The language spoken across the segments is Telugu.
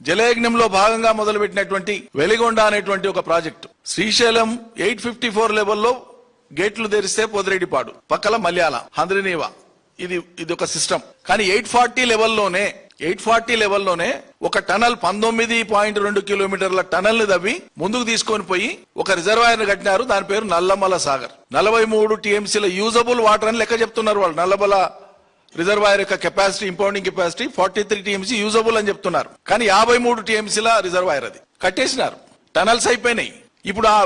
జలయజ్ఞంలో భాగంగా మొదలుపెట్టినటువంటి వెలిగొండ అనేటువంటి ఒక ప్రాజెక్టు శ్రీశైలం 854 లెవెల్లో గేట్లు తెరిస్తే పొదిరెడ్డిపాడు పక్కల మల్యాల హంద్రినీవా ఇది ఒక సిస్టమ్. కానీ 840 లెవెల్లోనే ఒక టనల్ 19.2 కిలోమీటర్ల టనల్ ని తవ్వి ముందుకు తీసుకొని పోయి ఒక రిజర్వాయర్ కట్టినారు. దాని పేరు నల్లమల సాగర్. 43 టీఎంసీల యూజబుల్ వాటర్ అని లెక్క చెప్తున్నారు వాళ్ళు. నల్లమల రిజర్వాయర్ యొక్క capacity, impounding capacity 43 TMC usable అని చెప్తున్నారు. కానీ 53 టీఎంసీల రిజర్వాయర్ అది కట్టేసినారు. టనల్స్ అయిపోయినాయి. ఇప్పుడు ఆ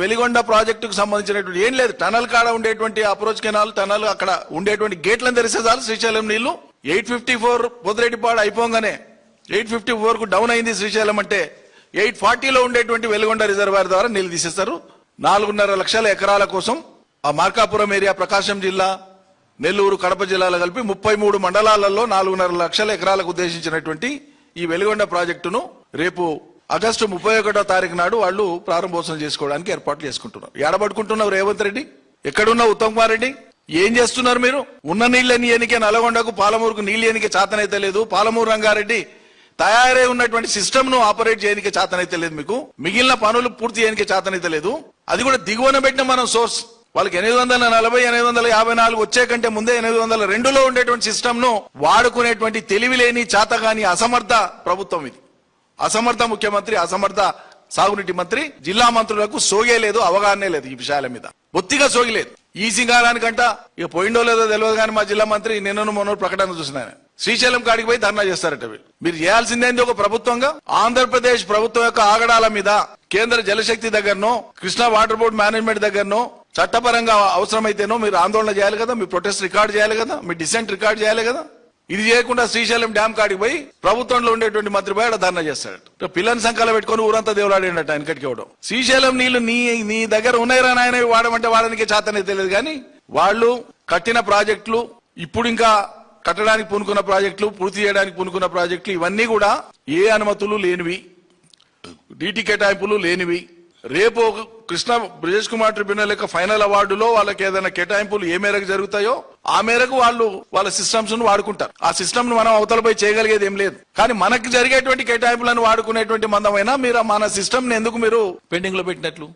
వెలిగొండ ప్రాజెక్టుకు సంబంధించినటువంటి ఏం లేదు. టనల్ కాడ ఉండేటువంటి అప్రోచ్ కెనాల్, టనల్ అక్కడ ఉండేటువంటి గేట్లను తెరిస్తే చాలు శ్రీశైలం నీళ్లు. 854 పొదిరెడ్డిపాడు అయిపోగానే 854 కు డౌన్ అయింది శ్రీశైలం అంటే 840లో ఉండేటువంటి వెలిగొండ రిజర్వాయర్ ద్వారా నీళ్లు తీసేస్తారు. 4.5 లక్షల ఎకరాల కోసం ఆ మార్కాపురం ఏరియా, ప్రకాశం జిల్లా, నెల్లూరు, కడప జిల్లాలో కలిపి 33 మండలాలలో 4.5 లక్షల ఎకరాలకు ఉద్దేశించినటువంటి ఈ వెలిగొండ ప్రాజెక్టును రేపు ఆగస్టు 31వ తారీఖు నాడు వాళ్ళు ప్రారంభోత్సవం చేసుకోవడానికి ఏర్పాట్లు చేసుకుంటున్నారు. ఎడబడుకుంటున్నారు రేవంత్ రెడ్డి? ఎక్కడున్నా ఉత్తమ్ కుమార్ రెడ్డి? ఏం చేస్తున్నారు మీరు? ఉన్న నీళ్ళని ఎనికే నల్గొండకు, పాలమూరుకు నీళ్ళు ఎనికే చేతనైతే లేదు. పాలమూరు రంగారెడ్డి తయారై ఉన్నటువంటి సిస్టమ్ ను ఆపరేట్ చేయడానికి చేతనైతే లేదు. మీకు మిగిలిన పనులు పూర్తి చేయడానికి చేతనైతే లేదు. అది కూడా దిగువన పెట్టిన మనం సోర్స్. వాళ్ళకి 840, 854 వచ్చే కంటే ముందే 802లో ఉండేటువంటి సిస్టమ్ ను వాడుకునేటువంటి తెలివిలేని, చేతగాని, అసమర్థ ప్రభుత్వం ఇది. అసమర్థ ముఖ్యమంత్రి, అసమర్థ సాగునీటి మంత్రి. జిల్లా మంత్రులకు సోగే లేదు, అవగాహనే లేదు ఈ విషయాల మీద. బొత్తిగా సోగిలేదు. ఈ సింగారానికంట ఇక పోయిండో లేదో తెలియదు కానీ మా జిల్లా మంత్రి నిన్న మొన్న ప్రకటన చూసిన శ్రీశైలం కాడికి పోయి ధర్నా చేస్తారట. మీరు చేయాల్సిందేంది ఒక ప్రభుత్వంగా? ఆంధ్రప్రదేశ్ ప్రభుత్వం యొక్క ఆగడాల మీద కేంద్ర జలశక్తి దగ్గరనో, కృష్ణా వాటర్ బోర్డు మేనేజ్మెంట్ దగ్గరనో చట్టపరంగా అవసరమైతేనో మీరు ఆందోళన చేయాలి కదా, మీ ప్రొటెస్ట్ రికార్డ్ చేయాలి కదా, మీ డిసెంట్ రికార్డ్ చేయాలి కదా. ఇది చేయకుండా శ్రీశైలం డ్యామ్ కాడికి పోయి ప్రభుత్వంలో ఉండేటువంటి మంత్రి పోయి అక్కడ ధర్నా చేస్తాడు. పిల్లని సంఖ్యలో పెట్టుకుని ఊరంతా దేవులాడేట వెనకటికి ఇవ్వడం. శ్రీశైలం నీళ్లు నీ దగ్గర ఉన్నాయిరా నాయన, వాడమంటే వాడడానికి చేతనే తెలియదు. కానీ వాళ్ళు కట్టిన ప్రాజెక్టులు, ఇప్పుడు ఇంకా కట్టడానికి పూనుకున్న ప్రాజెక్టులు, పూర్తి చేయడానికి పూనుకున్న ప్రాజెక్టులు ఇవన్నీ కూడా ఏ అనుమతులు లేనివి, డీటీ కేటాయింపులు లేనివి. రేపు కృష్ణ బ్రిజేష్ కుమార్ ట్రిబ్యునల్ యొక్క ఫైనల్ అవార్డులో వాళ్ళకి ఏదైనా కేటాయింపులు ఏ మేరకు జరుగుతాయో ఆ మేరకు వాళ్ళు వాళ్ళ సిస్టమ్స్ ను వాడుకుంటారు. ఆ సిస్టమ్ ను మనం అవతలపై చేయగలిగేది ఏం లేదు. కానీ మనకి జరిగేటువంటి కేటాయింపులను వాడుకునేటువంటి మందమైనా మీరు మన సిస్టమ్ ని ఎందుకు మీరు పెండింగ్ లో పెట్టినట్లు?